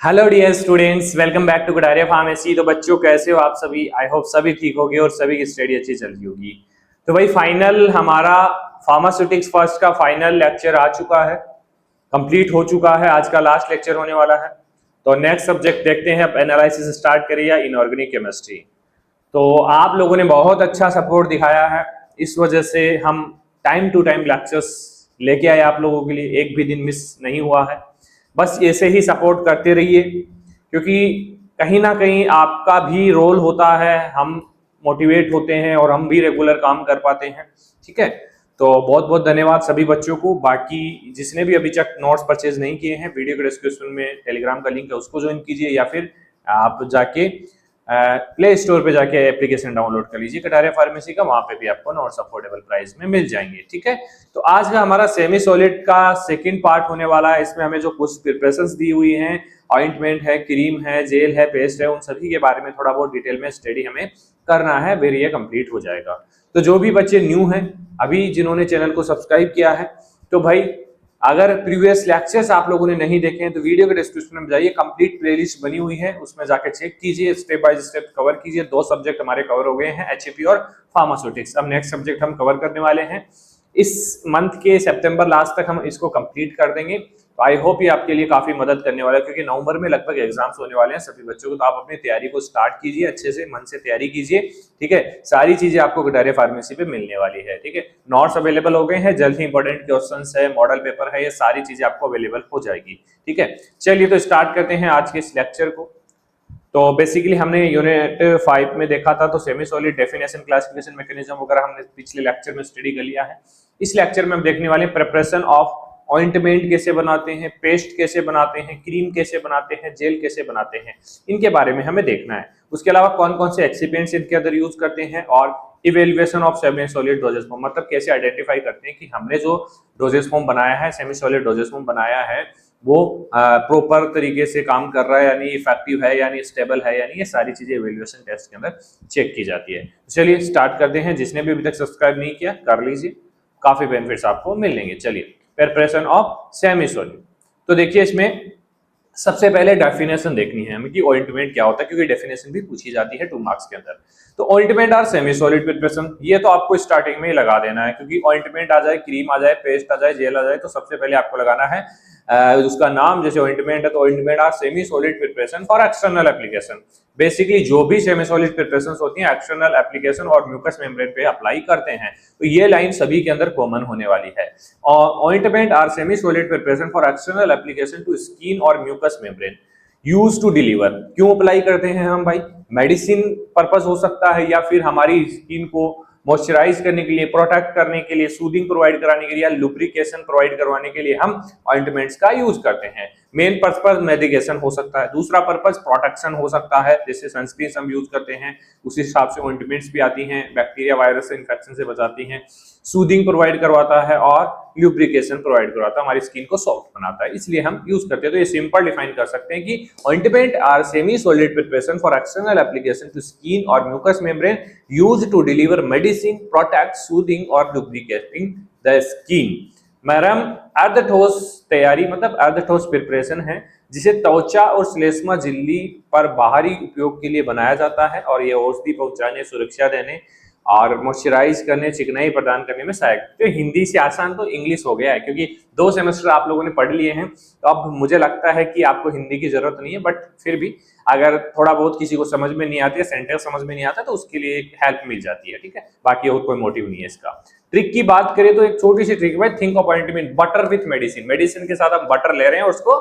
Hello dear students, welcome back to Gudaria pharmacy. तो बच्चों कैसे हो आप सभी? आई होप सभी ठीक होगे और सभी की स्टडी अच्छी चल रही होगी। तो भाई फाइनल हमारा फार्मास्यूटिक्स फर्स्ट का फाइनल लेक्चर आ चुका है, कंप्लीट हो चुका है। आज का लास्ट लेक्चर होने वाला है। तो नेक्स्ट सब्जेक्ट देखते हैं, अब एनालिसिस स्टार्ट करिए, इनऑर्गेनिक केमिस्ट्री। तो आप लोगों ने बहुत अच्छा सपोर्ट दिखाया है, इस वजह से हम टाइम टू टाइम लेक्चर्स लेके आए आप लोगों के लिए, एक भी दिन मिस नहीं हुआ है। बस ऐसे ही सपोर्ट करते रहिए, क्योंकि कहीं ना कहीं आपका भी रोल होता है, हम मोटिवेट होते हैं और हम भी रेगुलर काम कर पाते हैं। ठीक है, तो बहुत बहुत धन्यवाद सभी बच्चों को। बाकी जिसने भी अभी तक नोट्स परचेज नहीं किए हैं, वीडियो के डिस्क्रिप्शन में टेलीग्राम का लिंक है, उसको ज्वाइन कीजिए, या फिर आप जाके प्ले स्टोर पे जाके एप्लीकेशन डाउनलोड कर लीजिए कटारिया फार्मेसी का, वहां पे भी आपको नोट्स अफोर्डेबल प्राइस में मिल जाएंगे। ठीक है, तो आज का हमारा सेमी सॉलिड का सेकंड पार्ट होने वाला है। इसमें हमें जो कुछ प्रिपरेशंस दी हुई हैं, ऑइंटमेंट है, क्रीम है, जेल है, पेस्ट है, उन सभी के बारे में थोड़ा बहुत डिटेल में स्टडी हमें करना है, फिर ये कंप्लीट हो जाएगा। तो जो भी बच्चे न्यू हैं, अभी जिन्होंने चैनल को सब्सक्राइब किया है, तो भाई अगर प्रीवियस लेक्चर्स आप लोगों ने नहीं देखे हैं तो वीडियो के डिस्क्रिप्शन में जाइए, कंप्लीट प्लेलिस्ट बनी हुई है, उसमें जाके चेक कीजिए, स्टेप बाय स्टेप कवर कीजिए। 2 सब्जेक्ट हमारे कवर हो गए हैं, एचएपी और फार्मास्यूटिक्स। अब नेक्स्ट सब्जेक्ट हम कवर करने वाले हैं, इस मंथ के सितंबर लास्ट तक हम इसको कंप्लीट कर देंगे। तो आई होप ये आपके लिए काफी मदद करने वाला है, क्योंकि नवंबर में लगभग एग्जाम्स होने वाले हैं सभी बच्चों को। तो आप अपनी तैयारी को स्टार्ट कीजिए, अच्छे से मन से तैयारी कीजिए। ठीक है, सारी चीजें आपको कटारिया फार्मेसी पे मिलने वाली है। ठीक है, नोट्स अवेलेबल हो गए हैं, जल्द ही इंपॉर्टेंट क्वेश्चंस है, मॉडल पेपर है, ये सारी चीजें आपको अवेलेबल हो जाएगी। ठीक है, चलिए तो स्टार्ट करते हैं आज के इस लेक्चर को। तो बेसिकली हमने यूनिट 5 में देखा था, तो semi solid definition, classification, mechanism वगैरह हमने पिछले लेक्चर में स्टडी कर लिया है। इस लेक्चर में हम देखने वाले हैं प्रिपरेशन ऑफ ऑइंटमेंट कैसे बनाते हैं, पेस्ट कैसे बनाते हैं, क्रीम कैसे बनाते हैं, जेल कैसे बनाते हैं, इनके बारे में हमें देखना है। उसके अलावा कौन कौन से एक्सिपिएंट्स इनके अंदर यूज करते हैं, और evaluation of semi solid doses form, मतलब कैसे आइडेंटिफाई करते हैं कि हमने जो डोजेस फॉर्म बनाया है, सेमी सॉलिड डोजेस फॉर्म बनाया है, वो प्रॉपर तरीके से काम कर रहा है, यानी इफेक्टिव है, यानी स्टेबल है, यानी ये सारी चीजें इवैल्यूएशन टेस्ट के अंदर चेक की जाती है। चलिए स्टार्ट करते हैं। जिसने भी अभी तक सब्सक्राइब नहीं किया कर लीजिए, काफी बेनिफिट्स आपको मिलेंगे। चलिए, प्रिपरेशन ऑफ सेमी सॉलिड। तो देखिए, इसमें सबसे पहले डेफिनेशन देखनी है हमें कि ऑइंटमेंट क्या होता है, क्योंकि डेफिनेशन भी पूछी जाती है 2 मार्क्स के अंदर। तो ऑइंटमेंट और सेमी सॉलिड प्रिपरेशन, ये तो आपको स्टार्टिंग में ही लगा देना है, क्योंकि ऑइंटमेंट आ जाए, क्रीम आ जाए, पेस्ट आ जाए, जेल आ जाए, तो सबसे पहले आपको लगाना है उसका नाम। जैसे ऑइंटमेंट है तो ointment are semi solid preparation for external application. Basically जो भी सेमी सॉलिड प्रिपरेशंस होती हैं, एक्सटर्नल एप्लीकेशन और म्यूकस मेम्ब्रेन पे अप्लाई करते हैं, तो ये लाइन सभी के अंदर कॉमन होने वाली है। और ointment are semi solid preparation for external application to skin और mucus membrane use to deliver. क्यों अप्लाई करते हैं हम भाई? मेडिसिन पर्पस हो सकता है, या फिर हमारी स्किन को मॉइस्चराइज करने के लिए, प्रोटेक्ट करने के लिए, सूदिंग प्रोवाइड कराने के लिए, या लुब्रिकेशन प्रोवाइड करवाने के लिए हम ऑइंटमेंट्स का यूज करते हैं। मेन पर्पस मेडिकेशन हो सकता है, दूसरा पर्पस प्रोटेक्शन हो सकता है, जैसे सनस्क्रीन हम यूज करते हैं, उस हिसाब से ऑइंटमेंट्स भी आती हैं, बैक्टीरिया वायरस से इन्फेक्शन से बचाती हैं, सूदिंग प्रोवाइड करवाता है और ल्यूब्रिकेशन प्रोवाइड करवाता है, हमारी स्किन को सॉफ्ट बनाता है, इसलिए हम यूज करते हैं। तो ये सिंपल डिफाइन कर सकते हैं कि ointment are semi solid preparation for external application to skin और mucus membrane used to deliver medicine, protect, soothing और लुब्रिकेटिंग द स्किन। मैडम अर्धठोस तैयारी, मतलब अर्धठोस प्रिपरेशन है, जिसे त्वचा और श्लेष्मा झिल्ली पर बाहरी उपयोग के लिए बनाया जाता है, और ये औषधि पहुंचाने, सुरक्षा देने और मॉइस्चराइज करने, चिकनाई प्रदान करने में सहायक। तो हिंदी से आसान तो इंग्लिश हो गया है, क्योंकि 2 सेमेस्टर आप लोगों ने पढ़ लिए हैं, तो अब मुझे लगता है कि आपको हिंदी की जरूरत नहीं है, बट फिर भी अगर थोड़ा बहुत किसी को समझ में नहीं आती है, सेंटेंस समझ में नहीं आता, तो उसके लिए हेल्प मिल जाती है। ठीक है, बाकी और कोई मोटिव नहीं है इसका। ट्रिक की बात करें तो एक छोटी सी ट्रिक है, think of ointment butter with medicine. Medicine के साथ हम बटर ले रहे हैं और उसको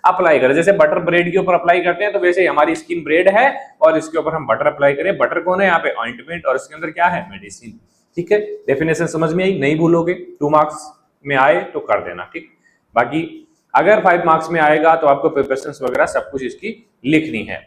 अप्लाई करें, जैसे बटर ब्रेड के ऊपर अप्लाई करते हैं, तो वैसे ही हमारी स्किन ब्रेड है और इसके ऊपर हम बटर अप्लाई करें। बटर कौन है यहाँ पे? ऑइंटमेंट, और इसके अंदर क्या है? मेडिसिन। ठीक है, डेफिनेशन समझ में आई? नहीं भूलोगे, 2 मार्क्स में आए तो कर देना। ठीक, बाकी अगर 5 मार्क्स में आएगा तो आपको प्रिपरेशंस वगैरह सब कुछ इसकी लिखनी है।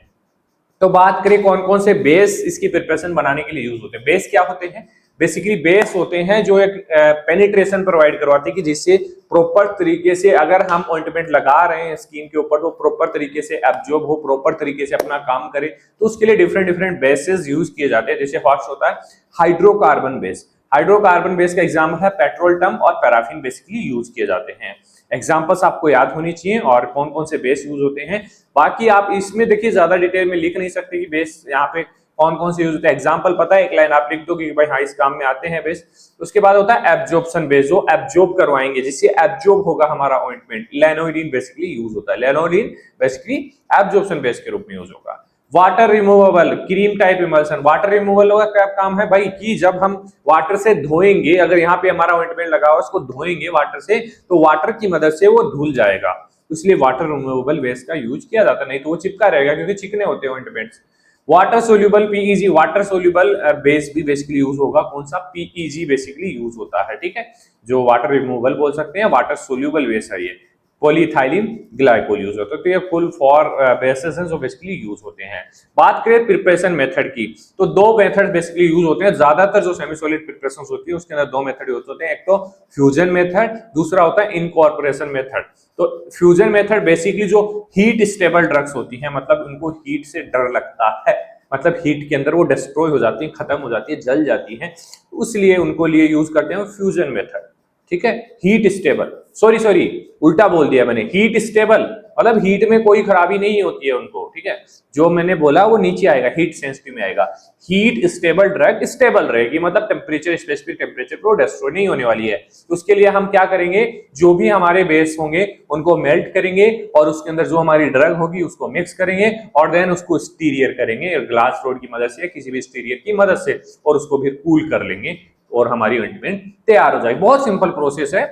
तो बात करें कौन कौन से बेस इसकी प्रिपरेशन बनाने के लिए यूज होते हैं। बेस क्या होते हैं? बेसिकली बेस होते हैं जो एक पेनिट्रेशन प्रोवाइड करवाते हैं, कि जिससे प्रॉपर तरीके से अगर हम ऑइंटमेंट लगा रहे हैं स्किन के ऊपर, तो प्रॉपर तरीके से एब्जॉर्ब हो, प्रॉपर तरीके से अपना काम करे। तो उसके लिए डिफरेंट डिफरेंट बेसेस यूज किए जाते हैं। जैसे फर्स्ट होता है हाइड्रोकार्बन बेस। हाइड्रोकार्बन बेस का एग्जाम्पल है पेट्रोल और पैराफिन बेसिकली यूज किए जाते हैं। एग्जाम्पल्स आपको याद होनी चाहिए और कौन कौन से बेस यूज होते हैं। बाकी आप इसमें देखिए ज्यादा डिटेल में लिख नहीं सकते कि बेस यहाँ पे कौन कौन से यूज होते हैं। एग्जाम्पल पता है, एक लाइन आप लिख दो कि भाई हाँ इस काम में आते हैं बेस। उसके बाद होता है एब्जॉर्प्शन बेस, जो एब्जॉर्ब करवाएंगे, जिससे एब्जॉर्ब होगा हमारा ऑइंटमेंट। लैनोइडीन बेसिकली यूज होता है, लैनोइडीन बेसिकली एब्जॉर्प्शन बेस के रूप में यूज होगा। Water removable cream type emulsion, water removal का क्या काम है भाई कि जब हम वाटर से धोएंगे, अगर यहाँ पे हमारा ऑइंटमेंट लगा हुआ उसको धोएंगे वाटर से, तो वाटर की मदद से वो धुल जाएगा, इसलिए वाटर रिमूवेबल बेस का यूज किया जाता है, नहीं तो वो चिपका रहेगा क्योंकि चिकने होते हैं ointments. Water soluble PEG, water soluble base भी बेसिकली यूज होगा, कौन सा, पीईजी बेसिकली यूज होता है, ठीक है, जो वाटर रिमूवल बोल सकते हैं, वाटर सोल्यूबल बेस है ये। पॉलीइथाइलिन ग्लाइकोल यूज होता है, तो ये फुल फॉर बेसिस हैं जो बेसिकली यूज होते हैं। बात करें प्रिपरेशन मेथड की, तो दो मेथड बेसिकली यूज होते हैं, ज्यादातर जो सेमी सॉलिड प्रिपरेशन होती है उसके अंदर दो मेथड यूज होते हैं, एक तो फ्यूजन मेथड, दूसरा होता है इनकॉर्पोरेशन मेथड। तो फ्यूजन मेथड बेसिकली जो हीट स्टेबल ड्रग्स होती है, मतलब उनको हीट से डर लगता है, मतलब हीट के अंदर वो डिस्ट्रॉय हो जाती है, खत्म हो जाती है, जल जाती है, उसलिए उनको लिए यूज करते हैं फ्यूजन मेथड, ठीक है। हीट स्टेबल, सॉरी उल्टा बोल दिया मैंने, हीट स्टेबल मतलब हीट में कोई खराबी नहीं होती है उनको, ठीक है, जो मैंने बोला वो नीचे आएगा, हीट सेंसिटिव में आएगा। हीट स्टेबल ड्रग स्टेबल रहेगी, मतलब टेम्परेचर, स्पेसिफिक टेम्परेचर पर डिस्ट्रॉय नहीं होने वाली है। तो उसके लिए हम क्या करेंगे, जो भी हमारे बेस होंगे उनको मेल्ट करेंगे और उसके अंदर जो हमारी ड्रग होगी उसको मिक्स करेंगे और देन उसको स्टीरियर करेंगे ग्लास रोड की मदद से, किसी भी स्टीरियर की मदद से, और उसको फिर कूल कर लेंगे और हमारी ऑइंटमेंट तैयार हो जाएगी। बहुत सिंपल प्रोसेस है,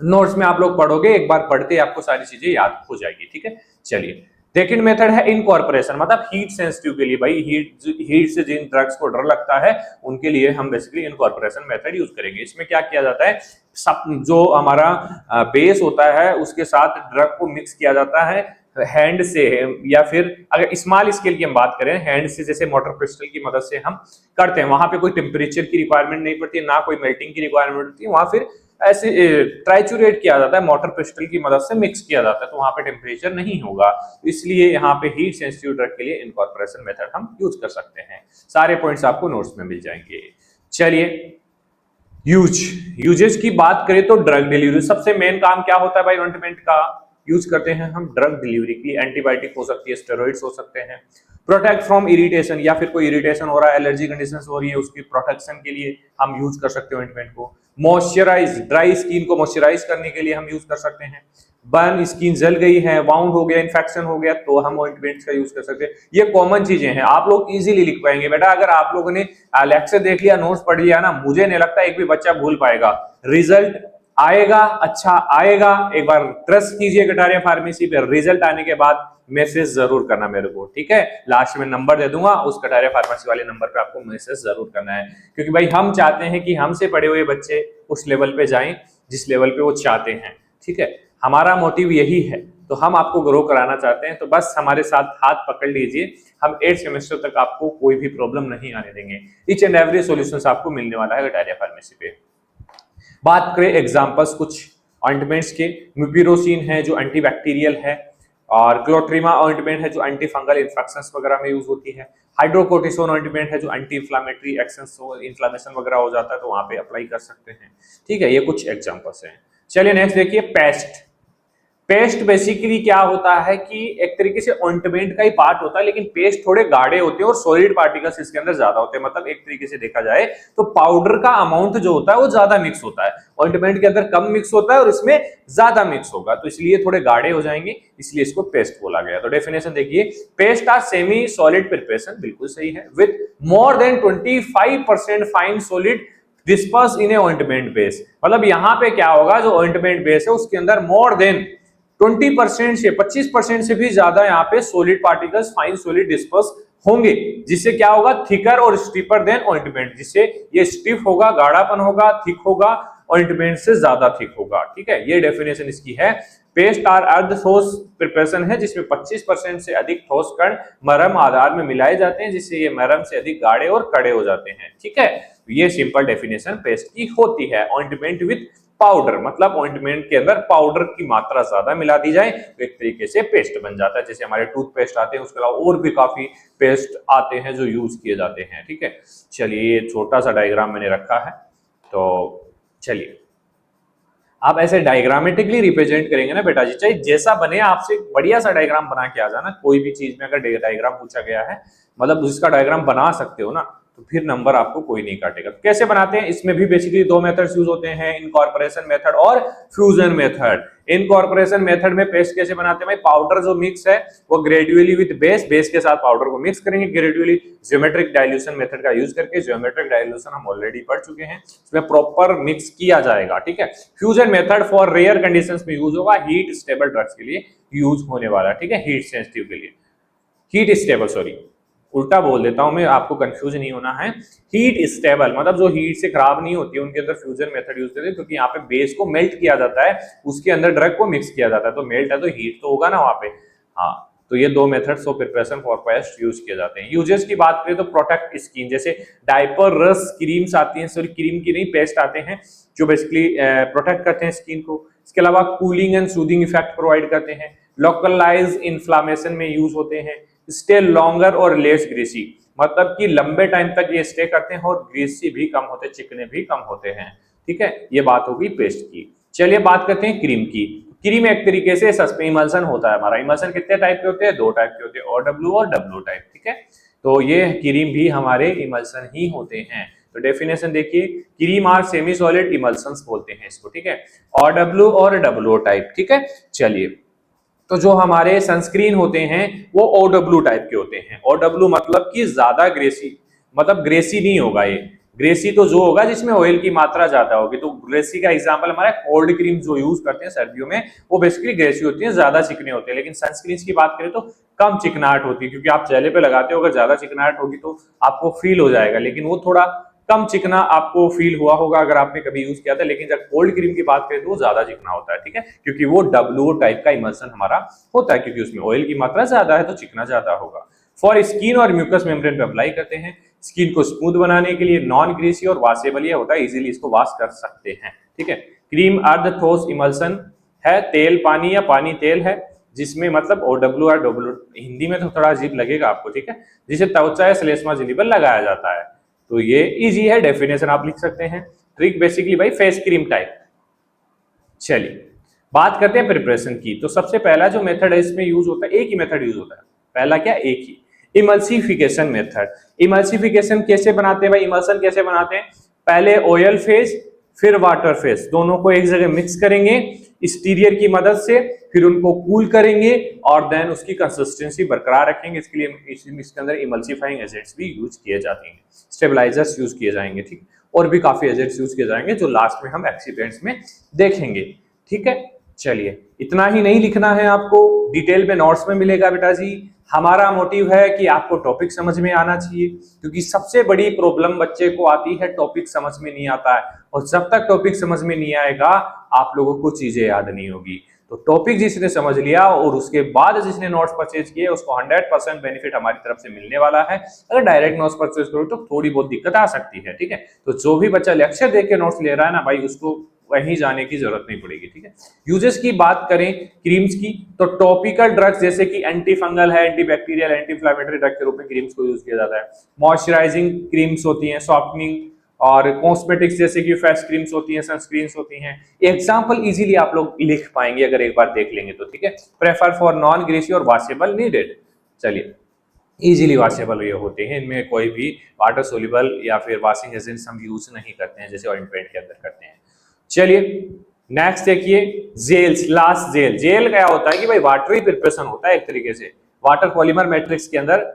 नोट्स में आप लोग पढ़ोगे, एक बार पढ़ते आपको सारी चीजें याद हो जाएगी, ठीक है। चलिए, सेकंड मेथड है इनकॉर्पोरेशन, मतलब हीट सेंसिटिव के लिए, भाई हीट से जिन ड्रग्स को डर लगता है उनके लिए हम बेसिकली इनकॉर्पोरेशन मेथड यूज करेंगे। इसमें क्या किया जाता है, सब जो हमारा बेस होता है उसके साथ ड्रग को मिक्स किया जाता है हैंड से, या फिर अगर स्मॉल स्केल की हम बात करें, हैंड से, जैसे मोटर पिस्टल की मदद से हम करते हैं, वहां पे कोई टेम्परेचर की रिक्वायरमेंट नहीं पड़ती, ना कोई मेल्टिंग की रिक्वायरमेंट होती है, वहां फिर ऐसे ट्राइचुरेट किया जाता है, मोटर पिस्टल की मदद से मिक्स किया जाता है, तो वहां पे टेम्परेचर नहीं होगा, इसलिए यहाँ पे हीट सेंसिटिव ड्रग के लिए इनकॉर्पोरेशन मेथड हम यूज कर सकते हैं। सारे पॉइंट्स आपको नोट्स में मिल जाएंगे। चलिए, यूजेस की बात करें तो ड्रग डिलीवरी, सबसे मेन काम क्या होता है भाई ऑइंटमेंट का, यूज करते हैं हम ड्रग डिलीवरी के लिए, एंटीबायोटिक हो सकती है, स्टेरॉइड्स हो सकते हैं, प्रोटेक्ट फ्रॉम इरिटेशन, या फिर कोई इरिटेशन हो रहा है, एलर्जी कंडीशंस हो रही है, उसकी प्रोटेक्शन के लिए हम यूज कर सकते हैं ऑइंटमेंट को। मॉइस्चराइज, ड्राई स्किन को मॉइस्चराइज करने के लिए हम यूज कर सकते हैं। बर्न, स्किन जल गई है, वाउंड हो गया, इन्फेक्शन हो गया, तो हम ऑइंटमेंट्स का यूज कर सकते हैं। ये कॉमन चीजें हैं, आप लोग इजीली लिख पाएंगे बेटा, अगर आप लोगों ने लेक्चर देख लिया, नोट्स पढ़ लिया ना, मुझे नहीं लगता एक भी बच्चा भूल पाएगा। रिजल्ट आएगा, अच्छा आएगा, एक बार ट्रस्ट कीजिए कटारिया फार्मेसी पे, रिजल्ट आने के बाद मैसेज जरूर करना मेरे को, ठीक है, लास्ट में नंबर दे दूंगा, उस कटारिया फार्मेसी वाले नंबर पे आपको मैसेज जरूर करना है, क्योंकि भाई हम चाहते हैं कि हमसे पढ़े हुए बच्चे उस लेवल पे जाएं जिस लेवल पे वो चाहते हैं, ठीक है, हमारा मोटिव यही है, तो हम आपको ग्रो कराना चाहते हैं, तो बस हमारे साथ हाथ पकड़ लीजिए, हम 8 सेमेस्टर तक आपको कोई भी प्रॉब्लम नहीं आने देंगे, ईच एंड एवरी सॉल्यूशंस आपको मिलने वाला है कटारिया फार्मेसी पे। बात करें एग्जांपल्स कुछ ऑइंटमेंट्स के, म्यूपिरोसिन है जो एंटीबैक्टीरियल है, और क्लोट्रीमा ऑइंटमेंट है जो एंटी फंगल इन्फेक्शंस वगैरह में यूज होती है, हाइड्रोकोर्टिसोन ऑइंटमेंट है जो एंटी इंफ्लेमेटरी एक्शंस हो, इन्फ्लेमेशन वगैरह हो जाता है तो वहां पे अप्लाई कर सकते हैं, ठीक है, ये कुछ एग्जांपल्स हैं। चलिए नेक्स्ट देखिए, पेस्ट। पेस्ट बेसिकली क्या होता है कि एक तरीके से ऑइंटमेंट का ही पार्ट होता है, लेकिन पेस्ट थोड़े गाढ़े होते हैं और सॉलिड पार्टिकल्स इसके अंदर ज्यादा होते हैं, मतलब एक तरीके से देखा जाए तो पाउडर का अमाउंट जो होता है वो ज्यादा मिक्स होता है, ऑइंटमेंट के अंदर कम मिक्स होता है और इसमें ज्यादा मिक्स होगा, तो इसलिए थोड़े गाढ़े हो जाएंगे, इसलिए इसको पेस्ट बोला गया। तो डेफिनेशन देखिए, paste are semi solid preparation, बिल्कुल सही है, with more than 25% fine solid disperse in a ointment base, मतलब यहां पे क्या होगा, जो ऑइंटमेंट बेस है उसके अंदर मोर देन 20% से 25% से भी ज्यादा यहाँ पे solid particles, fine solid disperse होंगे, जिससे क्या होगा, थिकर और स्टिफर देन ऑइंटमेंट, जिससे ये स्टिफ होगा, गाढ़ापन होगा, थिक होगा, ऑइंटमेंट से ज्यादा थिक होगा, ठीक है, ये डेफिनेशन इसकी है। पेस्ट आर अर्ध ठोस प्रिपरेशन है जिसमें 25% से अधिक ठोस कण मरहम आधार में मिलाए जाते हैं, जिससे ये मरहम से अधिक गाढ़े और कड़े हो जाते हैं, ठीक है, ये सिंपल डेफिनेशन पेस्ट की होती है। ऑइंटमेंट विद पाउडर, मतलब ऑइंटमेंट के अंदर पाउडर की मात्रा ज्यादा मिला दी जाए तो एक तरीके से पेस्ट बन जाता है, जैसे हमारे टूथपेस्ट आते हैं, उसके अलावा और भी काफी पेस्ट आते हैं जो यूज किए जाते हैं, ठीक है। चलिए, ये छोटा सा डायग्राम मैंने रखा है, तो चलिए आप ऐसे डायग्रामेटिकली रिप्रेजेंट करेंगे ना बेटा जी, चाहे जैसा बने आपसे बढ़िया सा डायग्राम बना के आ जाना। कोई भी चीज में अगर डायग्राम पूछा गया है, मतलब उसका डायग्राम बना सकते हो ना, तो फिर नंबर आपको कोई नहीं काटेगा। कैसे बनाते हैं, इसमें भी बेसिकली दो मेथड्स यूज होते हैं, इनकॉर्पोरेशन मेथड और फ्यूजन मेथड। इनकॉर्पोरेशन मेथड में पेस्ट कैसे बनाते हैं भाई, पाउडर जो मिक्स है वो ग्रेजुअली विद बेस, बेस के साथ पाउडर को मिक्स करेंगे ग्रेजुअली। ज्योमेट्रिक डाइल्यूशन मेथड का यूज करके, ज्योमेट्रिक डाइल्यूशन हम ऑलरेडी पढ़ चुके हैं, इसमें प्रॉपर मिक्स किया जाएगा, ठीक है। Fusion method for rare conditions में यूज होगा, हीट स्टेबल ड्रग्स के लिए यूज होने वाला, ठीक है, हीट सेंसिटिव के लिए, हीट स्टेबल, सॉरी उल्टा बोल देता हूं मैं, आपको कंफ्यूज नहीं होना है। हीट स्टेबल मतलब जो हीट से खराब नहीं होती है, उनके अंदर फ्यूजन मेथड यूज करते हैं, क्योंकि यहाँ पे बेस को मेल्ट किया जाता है, उसके अंदर ड्रग को मिक्स किया जाता है, तो मेल्ट है तो हीट तो होगा ना वहां पे। हाँ, तो ये दो methods of preparation for paste use किए जाते हैं। यूजेस की बात करें तो प्रोटेक्ट स्किन, जैसे डायपर, रस, क्रीम्स आती हैं, सॉरी क्रीम की नहीं, पेस्ट आते हैं जो बेसिकली प्रोटेक्ट करते हैं स्किन को। इसके अलावा cooling and soothing effect provide करते हैं, लोकलाइज इन्फ्लामेशन में यूज होते हैं, स्टे लॉन्गर और लेस ग्रीसी, मतलब कि लंबे टाइम तक ये स्टे करते हैं और ग्रीसी भी कम होते हैं, चिकने भी कम होते हैं, ठीक है। ये बात होगी पेस्ट की। चलिए बात करते हैं क्रीम की। क्रीम एक तरीके से इमल्सन होता है हमारा। इमल्सन कितने टाइप के होते हैं, दो टाइप के होते हैं, OW और W टाइप, ठीक है। तो ये क्रीम भी हमारे इमल्सन ही होते हैं। तो डेफिनेशन देखिए, क्रीम आर सेमी सॉलिड इमल्सन्स बोलते हैं इसको, ठीक है, OW और W टाइप, ठीक है। चलिए, तो जो हमारे सनस्क्रीन होते हैं वो OW टाइप के होते हैं। OW मतलब कि ज्यादा ग्रेसी, मतलब ग्रेसी नहीं होगा ये, ग्रेसी तो जो होगा जिसमें ऑयल की मात्रा ज्यादा होगी। तो ग्रेसी का एग्जांपल हमारा कोल्ड क्रीम जो यूज करते हैं सर्दियों में, वो बेसिकली ग्रेसी होती है, ज्यादा चिकने होते हैं। लेकिन सनस्क्रीन की बात करें तो कम चिकनाहट होती है, क्योंकि आप चेहरे पे लगाते हो, अगर ज्यादा चिकनाहट होगी तो आपको फील हो जाएगा, लेकिन वो थोड़ा कम चिकना आपको फील हुआ होगा अगर आपने कभी यूज किया था। लेकिन जब कोल्ड क्रीम की बात करें तो वो ज्यादा चिकना होता है, ठीक है, क्योंकि वो W टाइप का इमल्सन हमारा होता है, क्योंकि उसमें ऑयल की मात्रा ज्यादा है तो चिकना ज्यादा होगा। फॉर स्किन और म्यूकस मेम्ब्रेन पे अप्लाई करते हैं, स्किन को स्मूथ बनाने के लिए, नॉन ग्रीसी और वॉशेबल ये होता है, इजीली इसको वॉश कर सकते हैं, ठीक है। क्रीम अर्धठोस इमल्सन है, तेल पानी या पानी तेल है, जिसमें मतलब OW और W, हिंदी में तो थोड़ा अजीब लगेगा आपको, ठीक है, जिसे त्वचा या श्लेष्मा झिल्ली पर लगाया जाता है। तो ये इजी है, डेफिनेशन आप लिख सकते हैं। ट्रिक बेसिकली भाई फेस क्रीम टाइप। चलिए बात करते हैं प्रिपरेशन की। तो सबसे पहला जो मेथड है इसमें यूज होता है, एक ही मेथड यूज होता है, पहला क्या, एक ही, इमल्सिफिकेशन मेथड। इमल्सिफिकेशन कैसे बनाते हैं भाई, इमल्सन कैसे बनाते हैं, पहले ऑयल फेज फिर वाटर फेज, दोनों को एक जगह मिक्स करेंगे स्टीरियर की मदद से, फिर उनको कूल करेंगे और देन उसकी कंसिस्टेंसी बरकरार रखेंगे। इसके लिए इसके अंदर इमल्सिफाइंग एजेंट्स भी यूज किए जाते हैं, स्टेबलाइजर्स यूज किए जाएंगे, ठीक, और भी काफी एजेंट्स यूज किए जाएंगे जो लास्ट में हम एक्सीपेंट्स में देखेंगे, ठीक है। चलिए इतना ही नहीं लिखना है आपको, डिटेल में नोट्स में मिलेगा बेटा जी। हमारा मोटिव है कि आपको टॉपिक समझ में आना चाहिए, क्योंकि सबसे बड़ी प्रॉब्लम बच्चे को आती है टॉपिक समझ में नहीं आता है, और जब तक टॉपिक समझ में नहीं आएगा आप लोगों को चीजें याद नहीं होगी। तो टॉपिक जिसने समझ लिया और उसके बाद जिसने नोट्स परचेज किए उसको 100% बेनिफिट हमारी तरफ से मिलने वाला है। अगर डायरेक्ट नोट्स परचेज करो तो थोड़ी बहुत दिक्कत आ सकती है, ठीक है। तो जो भी बच्चा लेक्चर देख के नोट्स ले रहा है ना भाई, उसको वहीं जाने की जरूरत नहीं पड़ेगी, ठीक है। यूजेस की बात करें क्रीम्स की, तो टॉपिकल ड्रग्स जैसे कि एंटी फंगल है, anti bacterial, anti inflammatory drug के रूप में क्रीम्स को यूज किया जाता है। मॉइस्चराइजिंग क्रीम्स होती हैं, सॉफ्टनिंग और कॉस्मेटिक्स जैसे कि फेस क्रीम्स होती हैं, सनस्क्रीन्स होती हैं। एग्जांपल इजीली आप लोग लिख पाएंगे अगर एक बार देख लेंगे तो, ठीक है। प्रेफर फॉर नॉन ग्रीसी और वॉशेबल नीडेड, चलिए इजीली वॉशेबल ये होते हैं, इनमें कोई भी वाटर सोल्यूबल या फिर वॉशिंग एजेंट्स हम यूज नहीं करते हैं, जैसे ऑइंटमेंट के अंदर करते हैं। चलिए नेक्स्ट देखिए, जेल्स, लास्ट जेल। जेल क्या होता है कि भाई वाटरी प्रिपरेशन होता है एक तरीके से, वाटर पॉलीमर मैट्रिक्स के अंदर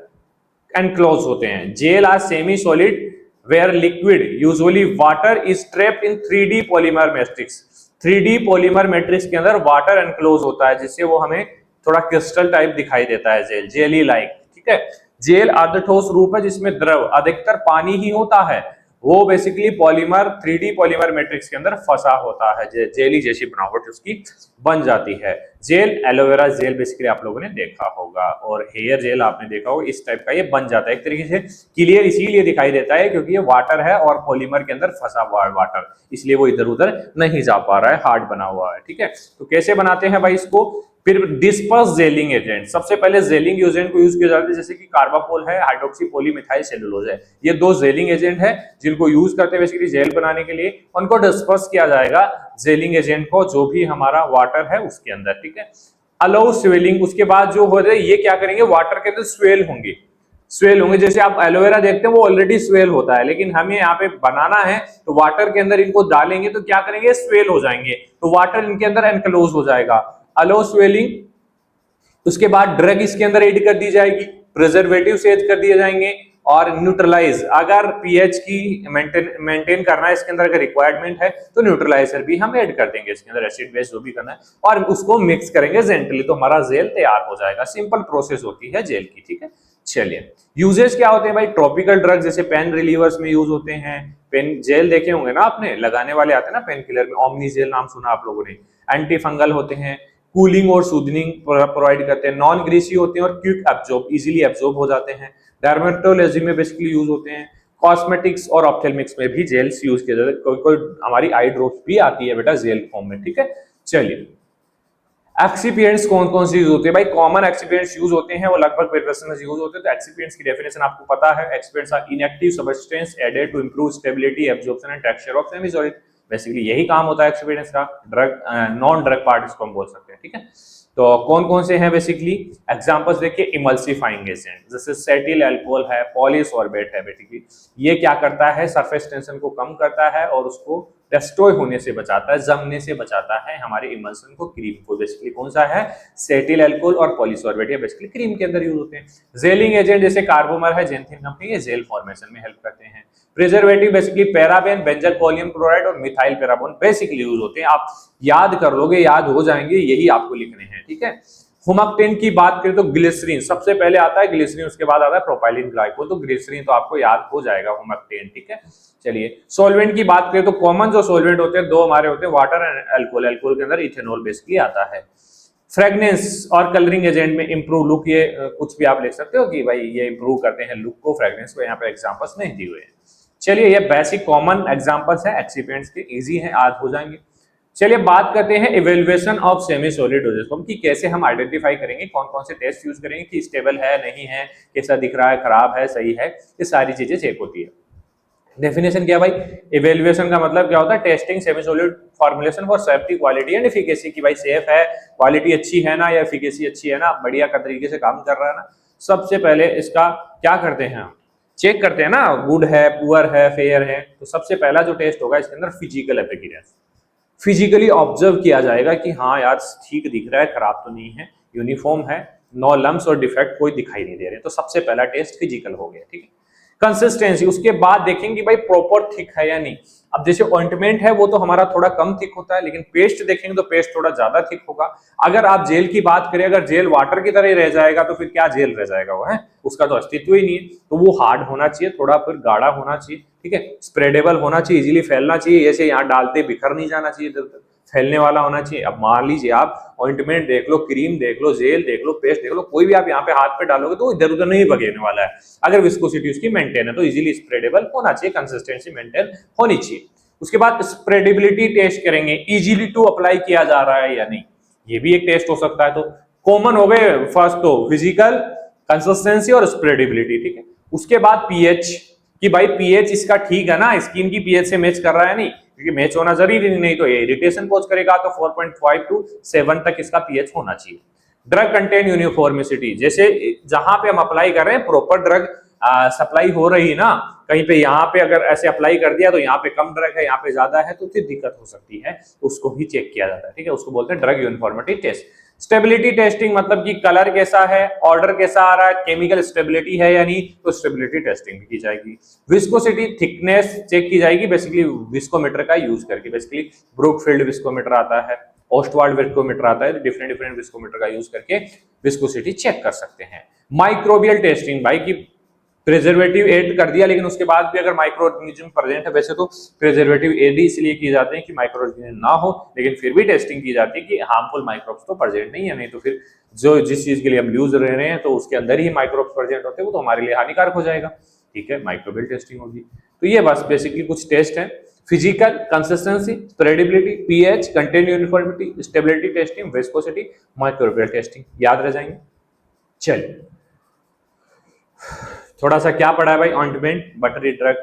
एनक्लोज होते हैं। Gel are semi solid where liquid usually water is trapped in 3D polymer matrix. 3D polymer matrix के अंदर वाटर एनक्लोज होता है, जिससे वो हमें थोड़ा क्रिस्टल टाइप दिखाई देता है, जेल, जेली लाइक, ठीक है। जेल अर्धठोस रूप है जिसमें द्रव अधिकतर पानी ही होता है, वो basically polymer 3D polymer matrix के अंदर फंसा होता है, जेली जैसी बनावट उसकी बन जाती है। जेल, एलोवेरा जेल बेसिकली आप लोगों ने देखा होगा, और हेयर जेल आपने देखा होगा, इस टाइप का ये बन जाता है। एक तरीके से क्लियर इसीलिए दिखाई देता है क्योंकि ये वाटर है और पॉलीमर के अंदर फंसा हुआ है वाटर, इसलिए वो इधर उधर नहीं जा पा रहा है, हार्ड बना हुआ है, ठीक है। तो कैसे बनाते हैं भाई इसको, फिर डिस्पर्स जेलिंग एजेंट, सबसे पहले जेलिंग एजेंट को यूज किया जाता है, जैसे कि कार्बापोल है, हाइड्रोक्सी पॉलीमिथाइल सेलुलोज है, ये दो जेलिंग एजेंट है जिनको यूज करते हैं बेसिकली जेल बनाने के लिए। उनको डिस्पर्स किया जाएगा जेलिंग एजेंट को जो भी हमारा वाटर है उसके अंदर, ठीक है। अलाउ स्वेलिंग, उसके बाद जो हो रहे ये क्या करेंगे, वाटर के अंदर स्वेल होंगे, स्वेल होंगे। जैसे आप एलोवेरा देखते हैं वो ऑलरेडी स्वेल होता है, लेकिन हमें यहाँ पे बनाना है तो वाटर के अंदर इनको डालेंगे तो क्या करेंगे, स्वेल हो जाएंगे, तो वाटर इनके अंदर एनक्लोज हो जाएगा, अलो स्वेलिंग। उसके बाद ड्रग इसके अंदर ऐड कर दी जाएगी, प्रिजर्वेटिव्स ऐड कर दिए जाएंगे, और न्यूट्रलाइज, अगर पीएच की मेंटेन करना है इसके अंदर अगर रिक्वायरमेंट है तो न्यूट्रलाइजर भी हम ऐड कर देंगे इसके अंदर, एसिड बेस जो भी करना है, और उसको मिक्स करेंगे जेंटली, तो हमारा जेल तैयार हो जाएगा। सिंपल प्रोसेस होती है जेल की, ठीक है। चलिए यूजेस क्या होते हैं भाई, ट्रॉपिकल ड्रग जैसे पेन रिलीवर्स में यूज होते हैं, पेन जेल देखे होंगे ना आपने, लगाने वाले आते हैं ना पेन किलर में, ओमनी जेल नाम सुना आप लोगों ने। एंटी फंगल होते हैं, कूलिंग और सूदनिंग प्रोवाइड करते हैं, नॉन ग्रीसी होते हैं और क्विक एब्जॉर्ब, इजीली एब्जॉर्ब हो जाते हैं, डर्मेटोलॉजी में बेसिकली यूज होते हैं, कॉस्मेटिक्स और ऑप्थेल्मिक्स में भी जेल्स यूज किए जाते हैं, कोई कोई हमारी आई ड्रॉप्स भी आती है बेटा जेल फॉर्म में, ठीक है। चलिए एक्सिपिएंट्स कौन कौन से यूज होते हैं भाई, कॉमन एक्सिपिएंट्स यूज होते हैं वो लगभग प्रिपरेशन में यूज होते हैं। तो एक्सिपिएंट्स की डेफिनेशन आपको पता है, excipients are inactive substance added to improve stability, absorption and texture of semi solid, basically यही काम होता है एक्सिपिएंट्स का, ड्रग नॉन ड्रग पार्ट इसको हम बोल सकते हैं, ठीक है। तो कौन कौन से हैं बेसिकली एग्जांपल्स देखिए, इमल्सिफाइंग एजेंट जैसे सेटिल अल्कोहल है, पॉलीसॉर्बेट है, बेसिकली ये क्या करता है, सरफेस टेंशन को कम करता है और उसको डिस्ट्रॉय होने से बचाता है, जमने से बचाता है हमारे इमल्सन को, क्रीम को। बेसिकली कौन सा है, सेटिल अल्कोहल और पॉलीसॉर्बेट, ये बेसिकली क्रीम के अंदर यूज होते हैं। जेलिंग एजेंट जैसे कार्बोमर है, जेंथिन कंपनी, ये जेल फॉर्मेशन में हेल्प करते हैं। Preservative basically paraben, benzalkonium chloride और मिथाइल पैराबोन बेसिकली यूज होते हैं, आप याद कर लोगे, याद हो जाएंगे, यही आपको लिखने हैं, ठीक है। हुमक्टेन की बात करें तो ग्लिसरीन सबसे पहले आता है, ग्लिसरीन उसके बाद आता है प्रोपाइलिन ग्लाइकोल, तो ग्लिसरीन तो आपको याद हो जाएगा हुमक्टेन, ठीक है। चलिए सॉल्वेंट की बात करें तो कॉमन जो सॉल्वेंट होते हैं दो हमारे होते हैं, वाटर एंड अल्कोहल, अल्कोहल के अंदर इथेनॉल बेसिकली आता है। फ्रेग्रेंस और कलरिंग एजेंट में इंप्रूव लुक, ये कुछ भी आप लिख सकते हो कि भाई ये इंप्रूव करते हैं लुक को, फ्रेग्रेंस को, यहाँ पे एग्जांपल्स नहीं दिए हुए हैं। चलिए ये बेसिक कॉमन एग्जांपल्स है एक्सिपिएंट्स के, इजी हैं, याद हो जाएंगे। चलिए बात करते हैं evaluation of semi solid doses form की, कैसे हम आइडेंटिफाई करेंगे, कौन कौन से टेस्ट यूज करेंगे कि स्टेबल है नहीं है, कैसा दिख रहा है, खराब है, सही है, ये सारी चीजें चेक होती है। डेफिनेशन क्या भाई, इवेल्युएशन का मतलब क्या होता है, testing semi solid formulation for safety, quality and efficacy, की भाई सेफ है, क्वालिटी अच्छी है ना, या एफिकेसी अच्छी है ना, बढ़िया का तरीके से काम कर रहा है ना। सबसे पहले इसका क्या करते हैं, चेक करते हैं ना, गुड है, पुअर है, फेयर है। तो सबसे पहला जो टेस्ट होगा इसके अंदर फिजिकल एपियरेंस, फिजिकली ऑब्जर्व किया जाएगा कि हाँ यार ठीक दिख रहा है, खराब तो नहीं है, यूनिफॉर्म है, नो लम्स और डिफेक्ट कोई दिखाई नहीं दे रहे, तो सबसे पहला टेस्ट फिजिकल हो गया, ठीक है। कंसिस्टेंसी, उसके बाद देखेंगे भाई प्रॉपर थिक है या नहीं। अब जैसे ऑइंटमेंट है वो तो हमारा थोड़ा कम थिक होता है, लेकिन पेस्ट देखेंगे तो पेस्ट थोड़ा ज्यादा थिक होगा। अगर आप जेल की बात करें, अगर जेल वाटर की तरह ही रह जाएगा तो फिर क्या जेल रह जाएगा वो, है उसका तो अस्तित्व ही नहीं है। तो वो हार्ड होना चाहिए, थोड़ा फिर गाढ़ा होना चाहिए, ठीक है, स्प्रेडेबल होना चाहिए, इजीली फैलना चाहिए, ऐसे यहाँ डालते बिखर नहीं जाना चाहिए, फैलने वाला होना चाहिए। अब मान लीजिए आप ऑइंटमेंट देख लो, क्रीम देख लो, जेल देख लो, पेस्ट देख लो, कोई भी आप यहाँ पे हाथ पे डालोगे तो इधर उधर नहीं भगेने वाला है। अगर विस्कोसिटी उसकी मेंटेन है तो इजीली स्प्रेडेबल होना चाहिए, कंसिस्टेंसी मेंटेन होनी चाहिए। उसके बाद स्प्रेडेबिलिटी टेस्ट करेंगे, इजीली टू अप्लाई किया जा रहा है या नहीं, ये भी एक टेस्ट हो सकता है। तो कॉमन हो गए फर्स्ट तो फिजिकल, कंसिस्टेंसी और स्प्रेडेबिलिटी, ठीक है। उसके बाद पीएच, कि भाई पीएच इसका ठीक है ना, स्किन की पीएच से मैच कर रहा है नहीं, क्योंकि मैच होना जरूरी नहीं तो ये इरिटेशन कॉज करेगा, तो 4.5 to 7 तक इसका पीएच होना चाहिए। ड्रग कंटेंट यूनिफॉर्मिसिटी, जैसे जहां पे हम अप्लाई कर रहे हैं प्रॉपर ड्रग सप्लाई हो रही है ना, कहीं पे यहाँ पे अगर ऐसे अप्लाई कर दिया तो यहाँ पे कम ड्रग है, यहाँ पे ज्यादा है, तो फिर दिक्कत हो सकती है, उसको भी चेक किया जाता है, ठीक है, उसको बोलते हैं drug uniformity test. Stability testing मतलब कि कलर कैसा है, ऑर्डर कैसा आ रहा है, केमिकल स्टेबिलिटी है या नहीं, तो स्टेबिलिटी टेस्टिंग की जाएगी। विस्कोसिटी, थिकनेस चेक की जाएगी बेसिकली विस्कोमीटर का यूज करके, बेसिकली ब्रुकफील्ड विस्कोमीटर आता है, ओस्टवाल्ड विस्कोमीटर आता है, डिफरेंट डिफरेंट विस्कोमीटर का यूज करके विस्कोसिटी चेक कर सकते हैं। माइक्रोबियल टेस्टिंग, भाई की प्रिजर्वेटिव ऐड कर दिया लेकिन उसके बाद भी अगर माइक्रो ऑर्गेनिज्म प्रेजेंट है, वैसे तो प्रिजर्वेटिव ऐड इसलिए किए जाते हैं कि माइक्रो ऑर्गेनिज्म ना हो, लेकिन फिर भी टेस्टिंग की जाती है कि हार्मफुल माइक्रोब्स तो प्रेजेंट नहीं है, नहीं तो फिर जो जिस चीज के लिए हम यूज रह रहे हैं तो उसके अंदर ही माइक्रोब्स प्रेजेंट होते हैं, वो तो हमारे लिए हानिकारक हो जाएगा। ठीक है, माइक्रोबियल टेस्टिंग होगी। तो ये बस बेसिकली कुछ टेस्ट हैं, physical, consistency, spreadability, pH, content uniformity, stability testing, viscosity, microbial testing, याद रह जाएंगे। चलिए थोड़ा सा क्या पढ़ा है भाई, ointment, buttery drug,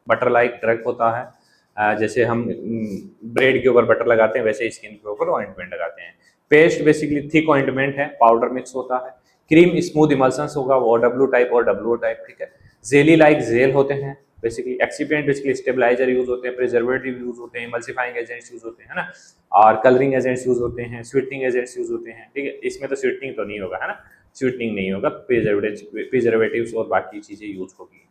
butter like drug होता है, जैसे हम ब्रेड के ऊपर बटर लगाते हैं वैसे स्किन के ऊपर ऑइंटमेंट लगाते हैं। पेस्ट बेसिकली थिक ऑइंटमेंट है, पाउडर मिक्स होता है। क्रीम स्मूथ इमल्सन्स होगा, वो डब्ल्यू टाइप और डब्ल्यू टाइप, ठीक है। जेली लाइक जेल होते हैं basically. Excipient basically stabiliser use होते हैं, प्रिजर्वेटिव यूज होते हैं, इमल्सिफाइंग एजेंट्स यूज होते हैं, है ना, और कलरिंग एजेंट्स यूज होते हैं, स्वीटनिंग एजेंट्स यूज होते हैं, ठीक है। इसमें तो स्वीटनिंग तो नहीं होगा, है ना, स्वीटनिंग नहीं होगा, प्रिजर्वेटिव्स और बाकी चीजें यूज होगी।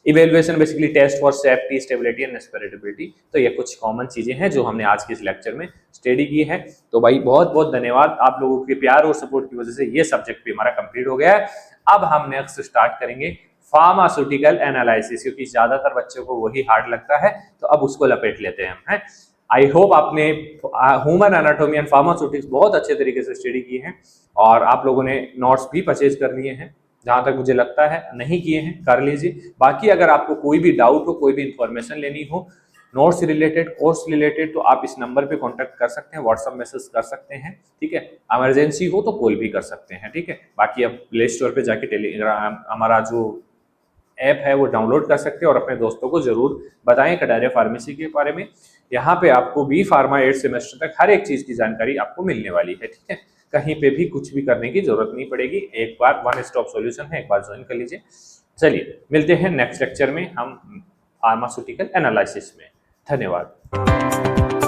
Evaluation basically test for safety, stability and spreadability. तो ये कुछ कॉमन चीजें हैं जो हमने आज के इस लेक्चर में स्टडी की है। तो भाई बहुत बहुत धन्यवाद, आप लोगों के प्यार और सपोर्ट की वजह से ये सब्जेक्ट भी हमारा कंप्लीट हो गया है। अब हम नेक्स्ट स्टार्ट करेंगे फार्मास्यूटिकल एनालिसिस, क्योंकि ज्यादातर बच्चों को वही हार्ड लगता है, तो अब उसको लपेट लेते हैं हम, हैं। आई होप आपने ह्यूमन एनाटॉमी एंड फार्मास्यूटिक्स बहुत अच्छे तरीके से स्टडी की है और आप लोगों ने नोट्स भी परचेज कर लिए हैं, जहां तक मुझे लगता है। नहीं किए हैं कर लीजिए। बाकी अगर आपको कोई भी डाउट हो, कोई भी इंफॉर्मेशन लेनी हो नोट्स से रिलेटेड, कोर्स रिलेटेड, तो आप इस नंबर पे कांटेक्ट कर सकते हैं, व्हाट्सएप मैसेज कर सकते हैं, ठीक है। इमरजेंसी हो तो कॉल भी कर सकते हैं, ठीक है। बाकी आप प्ले स्टोर पे जाके टेलीग्राम हमारा जो ऐप है वो डाउनलोड कर सकते हैं और अपने दोस्तों को जरूर बताएं कटारिया फार्मेसी के बारे में। यहाँ पे आपको बी फार्मा 8 सेमेस्टर तक हर एक चीज की जानकारी आपको मिलने वाली है, ठीक है। कहीं पे भी कुछ भी करने की जरूरत नहीं पड़ेगी, एक बार वन स्टॉप सॉल्यूशन है, एक बार ज्वाइन कर लीजिए। चलिए मिलते हैं नेक्स्ट लेक्चर में हम फार्मास्यूटिकल एनालिसिस में। धन्यवाद।